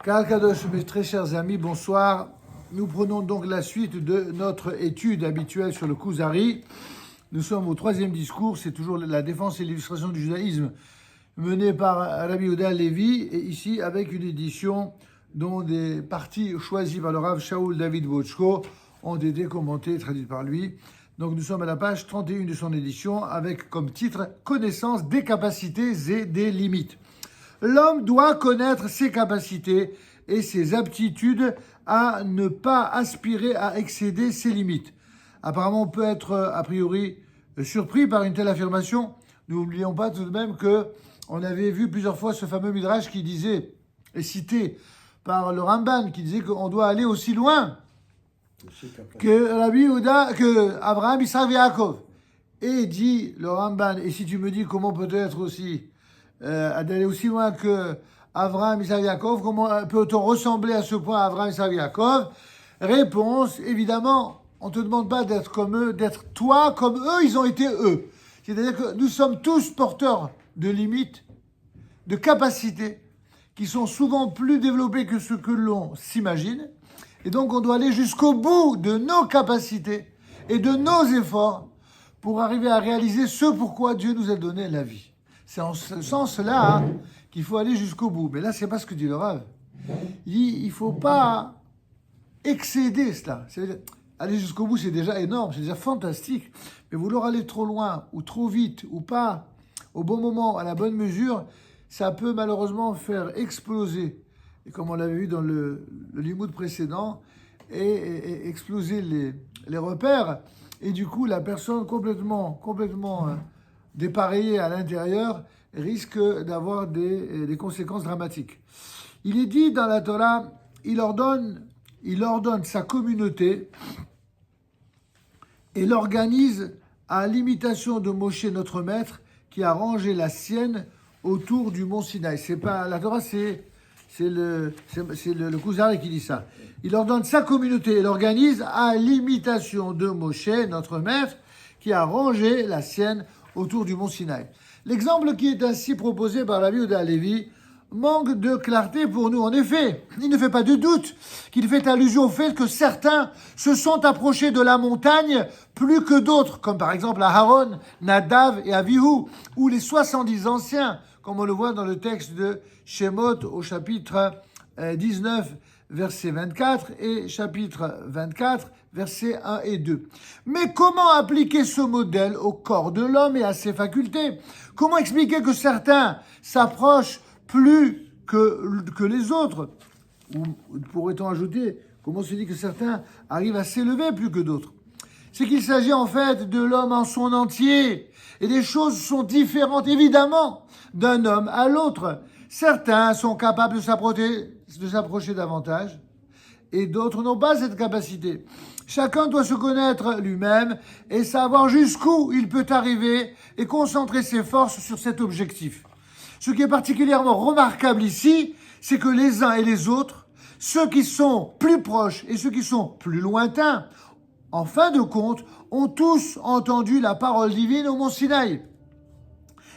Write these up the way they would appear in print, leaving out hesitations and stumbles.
Kal Kadosh, mes très chers amis, bonsoir. Nous prenons donc la suite de notre étude habituelle sur le Kuzari. Nous sommes au troisième discours, c'est toujours la défense et l'illustration du judaïsme menée par Rabbi Yehuda Levi, et ici avec une édition dont des parties choisies par le Rav Shaul David Bochko ont été commentées et traduites par lui. Donc nous sommes à la page 31 de son édition avec comme titre « Connaissance des capacités et des limites ». L'homme doit connaître ses capacités et ses aptitudes à ne pas aspirer à excéder ses limites. Apparemment, on peut être a priori surpris par une telle affirmation. N'oublions pas tout de même qu'on avait vu plusieurs fois ce fameux Midrash qui disait, et cité par le Ramban, qui disait qu'on doit aller aussi loin que Rabbi Yehuda, que Abraham, Isaac et Yaakov. Et dit le Ramban, et si tu me dis comment peut-être aussi d'aller aussi loin que Abraham, Isaac et Yaakov, comment peut-on ressembler à ce point à Abraham, Isaac et Yaakov? Réponse, évidemment, on ne te demande pas d'être comme eux, d'être toi comme eux, ils ont été eux. C'est-à-dire que nous sommes tous porteurs de limites, de capacités, qui sont souvent plus développées que ce que l'on s'imagine. Et donc on doit aller jusqu'au bout de nos capacités et de nos efforts pour arriver à réaliser ce pourquoi Dieu nous a donné la vie. C'est en ce sens-là qu'il faut aller jusqu'au bout. Mais là, c'est pas ce que dit le Rav. Il dit, il ne faut pas excéder cela. C'est-à-dire, aller jusqu'au bout, c'est déjà énorme, c'est déjà fantastique. Mais vouloir aller trop loin, ou trop vite, ou pas, au bon moment, à la bonne mesure, ça peut malheureusement faire exploser, et comme on l'avait vu dans le limoud précédent, et exploser les repères. Et du coup, la personne complètement dépareillée à l'intérieur risque d'avoir des conséquences dramatiques. Il est dit dans la Torah, il ordonne sa communauté et l'organise à l'imitation de Moshe, notre maître, qui a rangé la sienne autour du mont Sinaï. C'est pas la Torah, c'est le Kuzari qui dit ça. Il ordonne sa communauté et l'organise à l'imitation de Moshe, notre maître, qui a rangé la sienne autour du mont Sinaï. L'exemple qui est ainsi proposé par Rabbi Yehuda Levi manque de clarté pour nous. En effet, il ne fait pas de doute qu'il fait allusion au fait que certains se sont approchés de la montagne plus que d'autres, comme par exemple Aaron, Nadav et Avihu, ou les 70 anciens, comme on le voit dans le texte de Shemot au chapitre 19, verset 24, et chapitre 24, versets 1 et 2. Mais comment appliquer ce modèle au corps de l'homme et à ses facultés? Comment expliquer que certains s'approchent plus que les autres? Ou pourrait-on ajouter, comment se dit que certains arrivent à s'élever plus que d'autres? C'est qu'il s'agit en fait de l'homme en son entier. Et les choses sont différentes, évidemment, d'un homme à l'autre. Certains sont capables de s'approcher davantage, et d'autres n'ont pas cette capacité. Chacun doit se connaître lui-même et savoir jusqu'où il peut arriver et concentrer ses forces sur cet objectif. Ce qui est particulièrement remarquable ici, c'est que les uns et les autres, ceux qui sont plus proches et ceux qui sont plus lointains, en fin de compte, ont tous entendu la parole divine au mont Sinaï.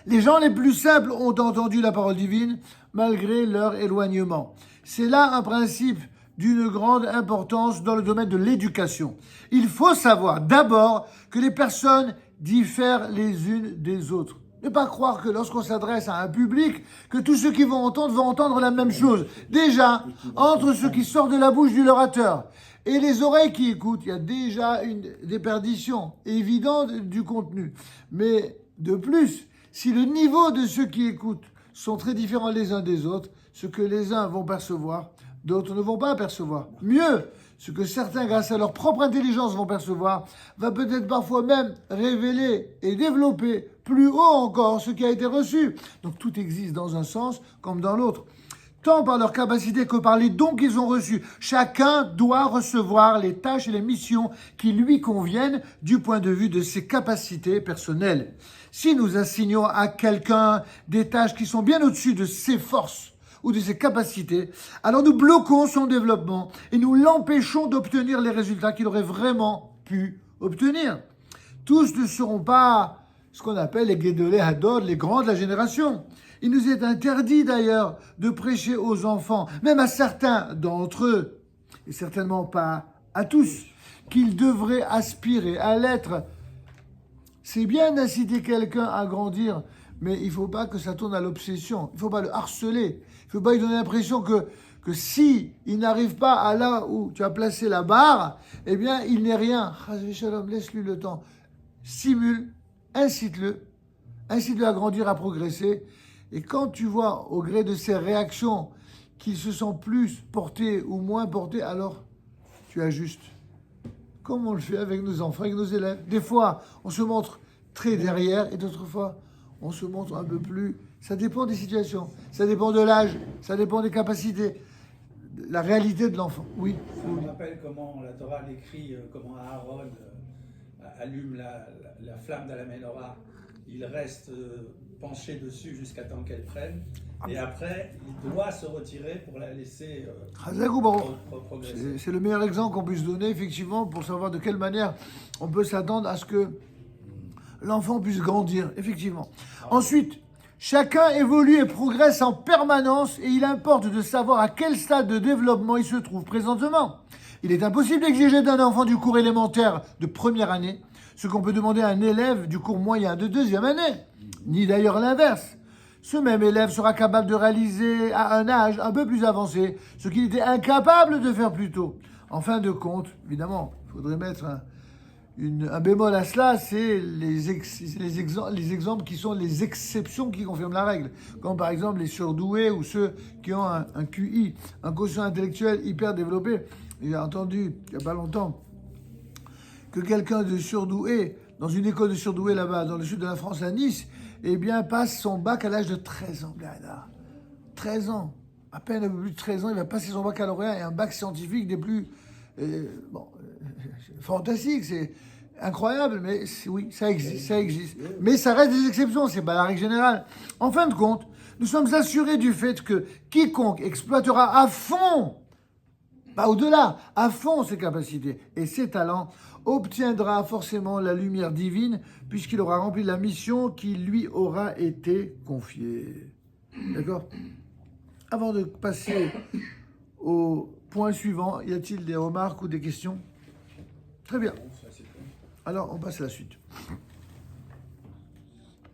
Les gens les plus simples ont entendu la parole divine malgré leur éloignement. C'est là un principe d'une grande importance dans le domaine de l'éducation. Il faut savoir d'abord que les personnes diffèrent les unes des autres. Ne pas croire que lorsqu'on s'adresse à un public, que tous ceux qui vont entendre la même chose. Déjà, entre ce qui sort de la bouche de l'orateur et les oreilles qui écoutent, il y a déjà une déperdition évidente du contenu. Mais de plus, si le niveau de ceux qui écoutent sont très différents les uns des autres, ce que les uns vont percevoir, d'autres ne vont pas percevoir. Mieux, ce que certains, grâce à leur propre intelligence, vont percevoir, va peut-être parfois même révéler et développer plus haut encore ce qui a été reçu. Donc tout existe dans un sens comme dans l'autre. Tant par leur capacité que par les dons qu'ils ont reçus. Chacun doit recevoir les tâches et les missions qui lui conviennent du point de vue de ses capacités personnelles. Si nous assignons à quelqu'un des tâches qui sont bien au-dessus de ses forces ou de ses capacités, alors nous bloquons son développement et nous l'empêchons d'obtenir les résultats qu'il aurait vraiment pu obtenir. Tous ne seront pas ce qu'on appelle les Gedolei Hador, les grands de la génération. Il nous est interdit d'ailleurs de prêcher aux enfants, même à certains d'entre eux, et certainement pas à tous, qu'ils devraient aspirer à l'être. C'est bien d'inciter quelqu'un à grandir, mais il ne faut pas que ça tourne à l'obsession. Il ne faut pas le harceler. Il ne faut pas lui donner l'impression que si il n'arrive pas à là où tu as placé la barre, eh bien, il n'est rien. Shalom, laisse-lui le temps. Stimule, incite-le à grandir, à progresser. Et quand tu vois, au gré de ses réactions, qu'il se sent plus porté ou moins porté, alors tu ajustes. Comme on le fait avec nos enfants, avec nos élèves. Des fois, on se montre très derrière et d'autres fois, on se montre un peu plus. Ça dépend des situations, ça dépend de l'âge, ça dépend des capacités, de la réalité de l'enfant. Oui. Ça me rappelle comment la Torah l'écrit, comment Aaron allume la flamme de la menorah. Il reste penché dessus jusqu'à temps qu'elle prenne. Et après, il doit se retirer pour la laisser progresser. C'est le meilleur exemple qu'on puisse donner, effectivement, pour savoir de quelle manière on peut s'attendre à ce que l'enfant puisse grandir, effectivement. Ensuite, chacun évolue et progresse en permanence et il importe de savoir à quel stade de développement il se trouve présentement. Il est impossible d'exiger d'un enfant du cours élémentaire de première année ce qu'on peut demander à un élève du cours moyen de deuxième année, ni d'ailleurs l'inverse. Ce même élève sera capable de réaliser à un âge un peu plus avancé ce qu'il était incapable de faire plus tôt. En fin de compte, évidemment, il faudrait mettre un bémol à cela, c'est les exemples qui sont les exceptions qui confirment la règle. Comme par exemple les surdoués ou ceux qui ont un QI, un quotient intellectuel hyper développé. J'ai entendu, il n'y a pas longtemps, que quelqu'un de surdoué, dans une école de surdoués là-bas, dans le sud de la France, à Nice, eh bien, passe son bac à l'âge de 13 ans. 13 ans. À peine un peu plus de 13 ans, il va passer son baccalauréat et un bac scientifique des plus... fantastique, c'est incroyable, mais oui, ça existe. Mais ça reste des exceptions, c'est pas la règle générale. En fin de compte, nous sommes assurés du fait que quiconque exploitera à fond, pas au-delà, à fond ses capacités et ses talents, obtiendra forcément la lumière divine puisqu'il aura rempli la mission qui lui aura été confiée. D'accord ? Avant de passer au point suivant, y a-t-il des remarques ou des questions ? Très bien. Alors, on passe à la suite.